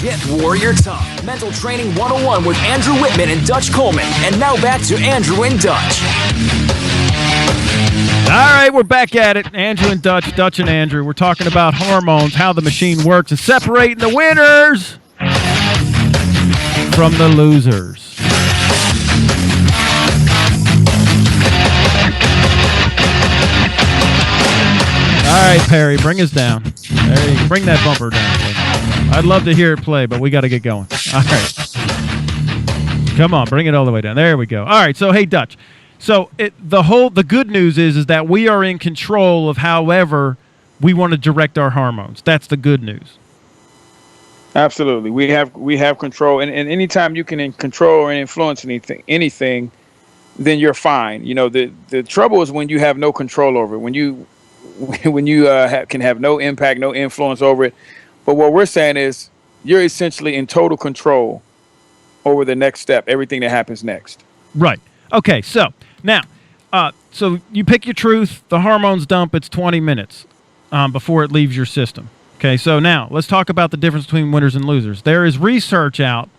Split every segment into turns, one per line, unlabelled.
Get Warrior Tough. Mental Training 101 with Andrew Wittman and Dutch Coleman. And now back to Andrew and Dutch.
All right, we're back at it. Andrew and Dutch, Dutch and Andrew. We're talking about hormones, how the machine works, and separating the winners from the losers. All right, Perry, bring us down. There you go. Bring that bumper down. I'd love to hear it play, but we got to get going. All right. Come on, bring it all the way down. There we go. All right, so hey, Dutch. So the good news is that we are in control of however we want to direct our hormones. That's the good news.
Absolutely. We have control, and anytime you can control or influence anything, then you're fine. You know, the trouble is when you have no control over it, when you can have no impact, no influence over it. But what we're saying is you're essentially in total control over the next step, everything that happens next.
Right. Okay, so now, so you pick your truth, the hormones dump, it's 20 minutes before it leaves your system. Okay, so now let's talk about the difference between winners and losers. There is research out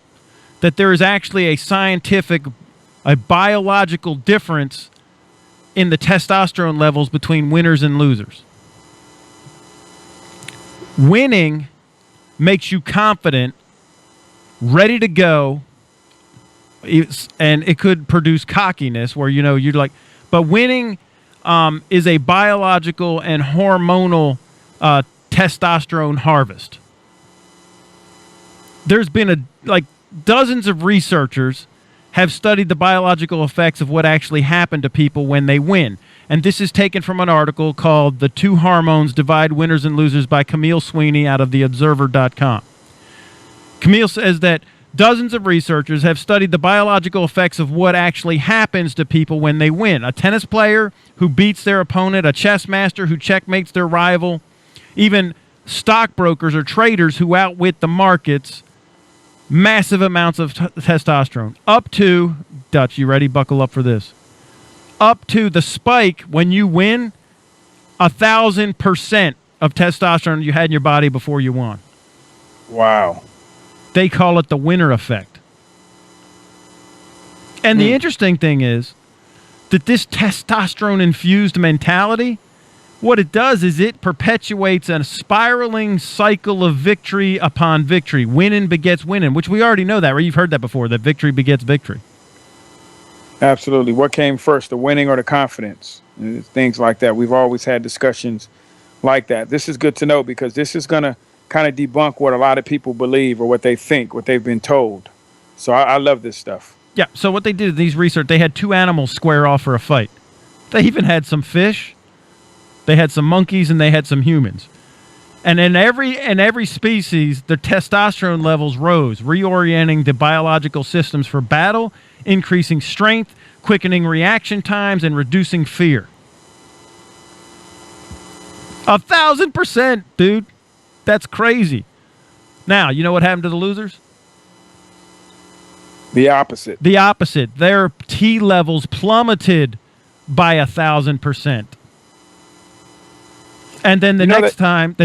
that there is actually a biological difference in the testosterone levels between winners and losers. Winning makes you confident, ready to go, and it could produce cockiness where, you're like, but winning is a biological and hormonal testosterone harvest. There's been dozens of researchers have studied the biological effects of what actually happened to people when they win. And this is taken from an article called The Two Hormones Divide Winners and Losers by Camille Sweeney out of theobserver.com. Camille says that dozens of researchers have studied the biological effects of what actually happens to people when they win. A tennis player who beats their opponent, a chess master who checkmates their rival, even stockbrokers or traders who outwit the markets, massive amounts of testosterone. Up to, Dutch, you ready? Buckle up for this. Up to the spike when you win, 1,000% of testosterone you had in your body before you won.
Wow.
They call it the winner effect. And the interesting thing is that this testosterone-infused mentality, what it does is it perpetuates a spiraling cycle of victory upon victory. Winning begets winning, which we already know that, right? You've heard that before, that victory begets victory.
Absolutely. What came first, the winning or the confidence? Things like that. We've always had discussions like that. This is good to know because this is going to kind of debunk what a lot of people believe or what they think, what they've been told. So I love this stuff.
Yeah, so what they did in these research, they had two animals square off for a fight. They even had some fish. They had some monkeys and they had some humans. And in every species, the testosterone levels rose, reorienting the biological systems for battle, increasing strength, quickening reaction times, and reducing fear. 1,000%, dude. That's crazy. Now, you know what happened to the losers?
The opposite.
The opposite. Their T levels plummeted by 1,000%. And then the next time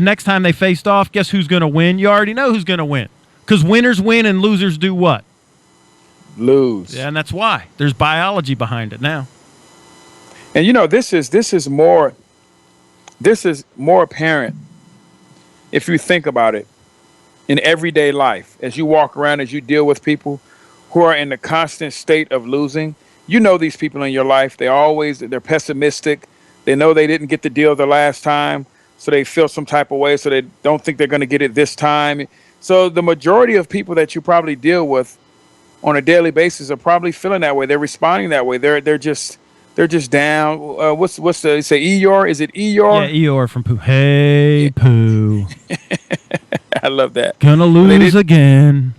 they faced off, guess who's going to win? You already know who's going to win. Because winners win and losers do what?
Lose.
Yeah, and that's why. There's biology behind it now.
And this is more apparent if you think about it in everyday life. As you walk around, as you deal with people who are in the constant state of losing, these people in your life, they're pessimistic. They know they didn't get the deal the last time, so they feel some type of way, so they don't think they're going to get it this time. So the majority of people that you probably deal with on a daily basis are probably feeling that way. They're responding that way. They're just down. What's the say Eeyore? Is it Eeyore?
Yeah, Eeyore from Pooh. Hey, Pooh.
I love that.
Gonna lose again.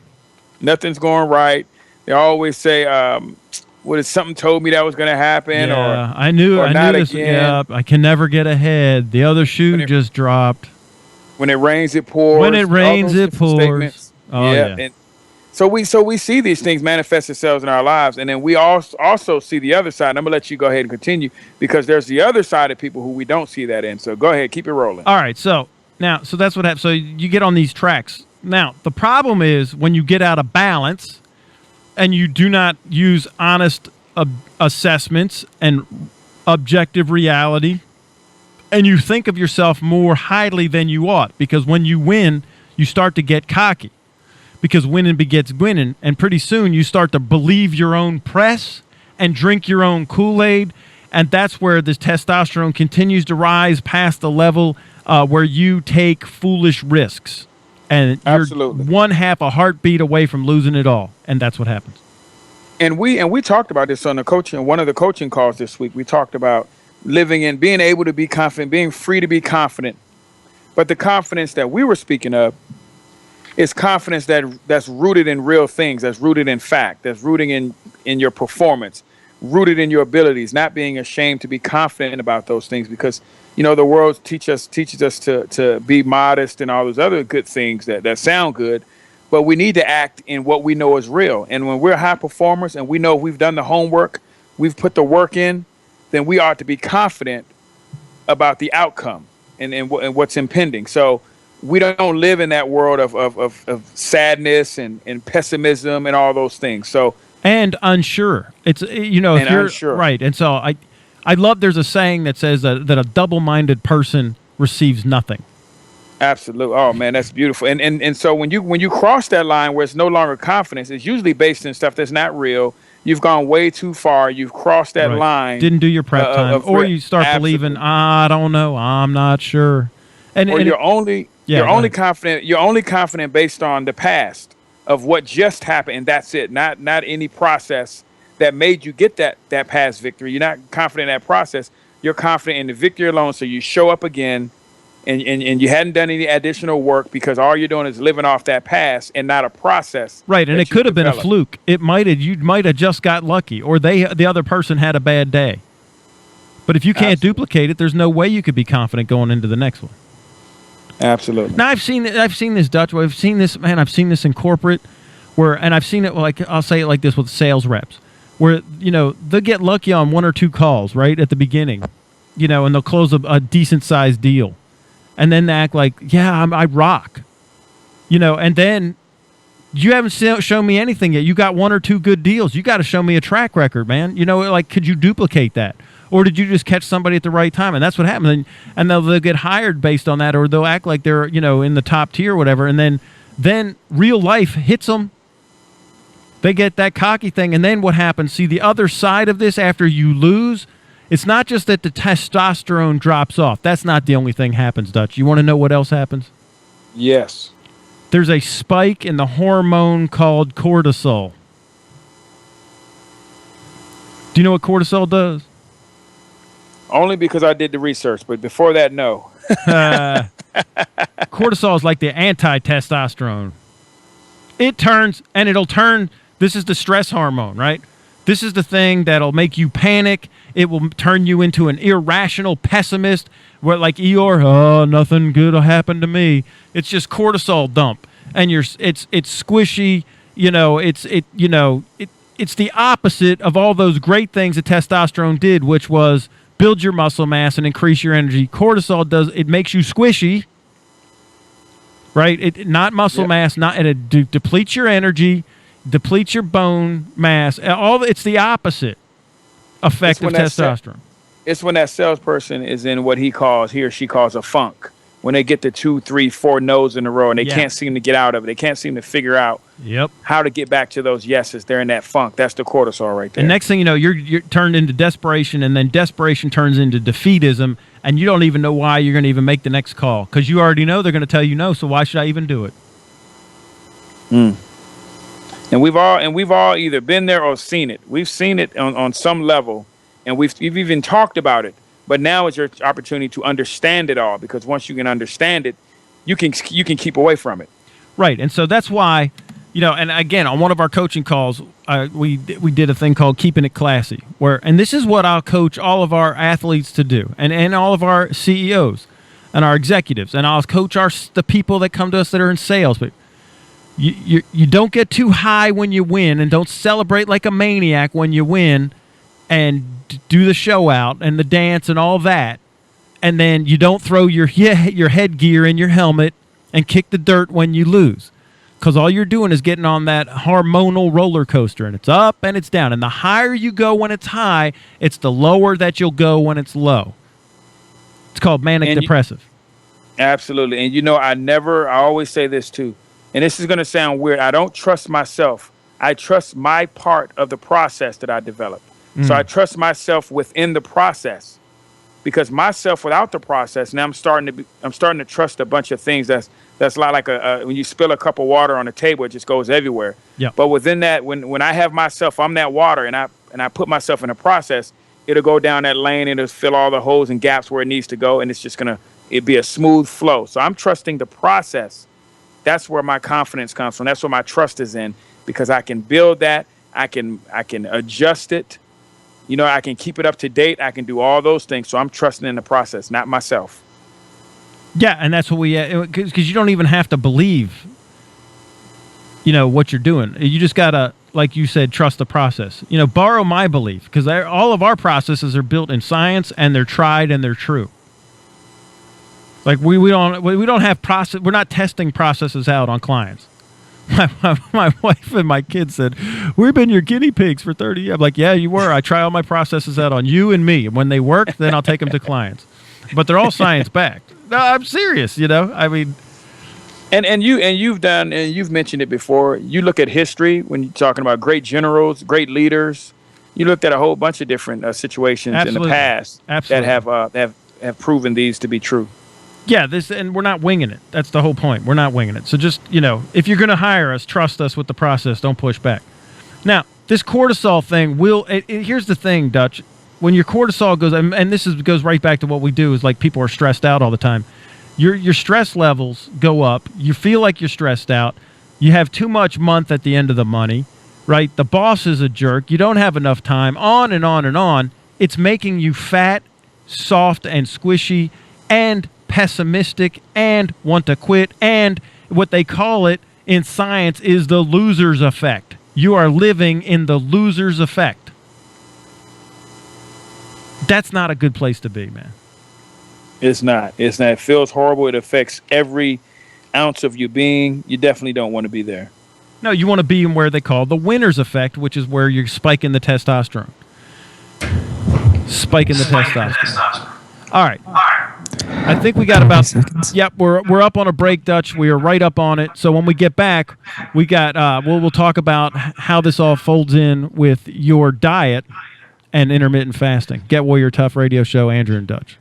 Nothing's going right. They always say, what is something told me that was going to happen?
Yeah, I knew this. Yeah, I can never get ahead. The other shoe just dropped.
When it rains, it pours.
When it rains, it pours.
Statements.
Oh, yeah.
And so we see these things manifest themselves in our lives, and then we also see the other side. And I'm gonna let you go ahead and continue because there's the other side of people who we don't see that in. So go ahead, keep it rolling.
All right. So that's what happens. So you get on these tracks Now, the problem is when you get out of balance and you do not use honest assessments and objective reality, and you think of yourself more highly than you ought, because when you win, you start to get cocky, because winning begets winning, and pretty soon you start to believe your own press and drink your own Kool-Aid, and that's where this testosterone continues to rise past the level where you take foolish risks. And
Absolutely.
you're one half a heartbeat away from losing it all, and that's what happens.
And we talked about this on the coaching, one of the coaching calls this week. We talked about living in being able to be confident, being free to be confident. But the confidence that we were speaking of is confidence that's rooted in real things, that's rooted in fact, that's rooted in your performance, rooted in your abilities, not being ashamed to be confident about those things, because the world teaches us to be modest and all those other good things that sound good, but we need to act in what we know is real. And when we're high performers and we know we've done the homework, we've put the work in, then we ought to be confident about the outcome and what's impending. So we don't live in that world of sadness and pessimism and all those things. So
and unsure. It's if you're
unsure.
Right. And so I love, there's a saying that says that a double-minded person receives nothing.
Absolutely. Oh man, that's beautiful. And so when you cross that line where it's no longer confidence, it's usually based in stuff that's not real. You've gone way too far. You've crossed that line.
Didn't do your prep time, or you start believing, I don't know, I'm not sure.
You're only confident. You're only confident based on the past of what just happened, and that's it. Not any process that made you get that past victory. You're not confident in that process. You're confident in the victory alone. So you show up again, and you hadn't done any additional work, because all you're doing is living off that past and not a process.
Right, and it could have been a fluke. You might have just got lucky, or the other person had a bad day. But if you can't duplicate it, there's no way you could be confident going into the next one.
Absolutely.
Now I've seen this, Dutch. I've seen this in corporate, and I've seen it, like, I'll say it like this with sales reps, where they'll get lucky on one or two calls right at the beginning, and they'll close a decent sized deal, and then they act like, yeah, I rock, and then you haven't shown me anything yet. You got one or two good deals. You got to show me a track record, man. Could you duplicate that? Or did you just catch somebody at the right time? And that's what happens. And they'll get hired based on that, or they'll act like they're, in the top tier or whatever. And then real life hits them. They get that cocky thing. And then what happens? See, the other side of this, after you lose, it's not just that the testosterone drops off. That's not the only thing happens, Dutch. You want to know what else happens?
Yes.
There's a spike in the hormone called cortisol. Do you know what cortisol does?
Only because I did the research, but before that, no.
Cortisol is like the anti-testosterone. It'll turn, this is the stress hormone, right? This is the thing that'll make you panic. It will turn you into an irrational pessimist, where like Eeyore, oh, nothing good will happen to me. It's just cortisol dump. And it's squishy, it's the opposite of all those great things that testosterone did, which was build your muscle mass and increase your energy. Cortisol it makes you squishy, right? It not muscle mass, and it depletes your energy, depletes your bone mass. It's the opposite effect of testosterone.
It's when that salesperson is in what he or she calls a funk. When they get the 2, 3, 4 no's in a row and they can't seem to get out of it. They can't seem to figure out how to get back to those yeses. They're in that funk. That's the cortisol right there.
And next thing you know, you're turned into desperation, and then desperation turns into defeatism, and you don't even know why you're going to even make the next call, because you already know they're going to tell you no, so why should I even do it?
And we've all either been there or seen it. We've seen it on some level, and we've even talked about it. But now is your opportunity to understand it all, because once you can understand it, you can keep away from it.
Right, and so that's why, and again, on one of our coaching calls, we did a thing called Keeping It Classy, and this is what I'll coach all of our athletes to do, and all of our CEOs and our executives, and I'll coach the people that come to us that are in sales. But you don't get too high when you win, and don't celebrate like a maniac when you win, and do the show out and the dance and all that, and then you don't throw your headgear in your helmet and kick the dirt when you lose. Because all you're doing is getting on that hormonal roller coaster, and it's up and it's down. And the higher you go when it's high, it's the lower that you'll go when it's low. It's called manic depressive.
Absolutely. And I always say this too, and this is going to sound weird. I don't trust myself. I trust my part of the process that I developed. So I trust myself within the process. Because myself without the process, now I'm starting to trust a bunch of things that's a lot like when you spill a cup of water on a table, it just goes everywhere.
Yeah.
But within that, when I have myself, I'm that water, and I put myself in a process, it'll go down that lane and it'll fill all the holes and gaps where it needs to go, and it'd be a smooth flow. So I'm trusting the process. That's where my confidence comes from. That's where my trust is in, because I can build that, I can adjust it. I can keep it up to date. I can do all those things. So I'm trusting in the process, not myself.
Yeah, and that's what because you don't even have to believe, what you're doing. You just got to, like you said, trust the process. Borrow my belief, because all of our processes are built in science, and they're tried and they're true. Like we don't have process. We're not testing processes out on clients. My wife and my kids said, "We've been your guinea pigs for 30 years." I'm like, "Yeah, you were. I try all my processes out on you and me. And when they work, then I'll take them to clients. But they're all science-backed." No, I'm serious, I mean... And you've mentioned it before. You look at history when you're talking about great generals, great leaders. You looked at a whole bunch of different situations in the past that have proven these to be true. Yeah, and we're not winging it. That's the whole point. We're not winging it. So just, if you're going to hire us, trust us with the process. Don't push back. Now, this cortisol thing here's the thing, Dutch. When your cortisol goes, and this goes right back to what we do, is like people are stressed out all the time. Your stress levels go up. You feel like you're stressed out. You have too much month at the end of the money, right? The boss is a jerk. You don't have enough time, on and on and on. It's making you fat, soft, and squishy, and pessimistic, and want to quit, and what they call it in science is the loser's effect. You are living in the loser's effect. That's not a good place to be, man.
It's not. It feels horrible. It affects every ounce of you being. You definitely don't want to be there.
No, you want to be in where they call the winner's effect, which is where you're spiking the testosterone. Spiking the testosterone. All right. I think we got about seconds. Yep, we're up on a break, Dutch. We are right up on it. So when we get back, we got we'll talk about how this all folds in with your diet and intermittent fasting. Get Warrior Tough Radio Show, Andrew and Dutch.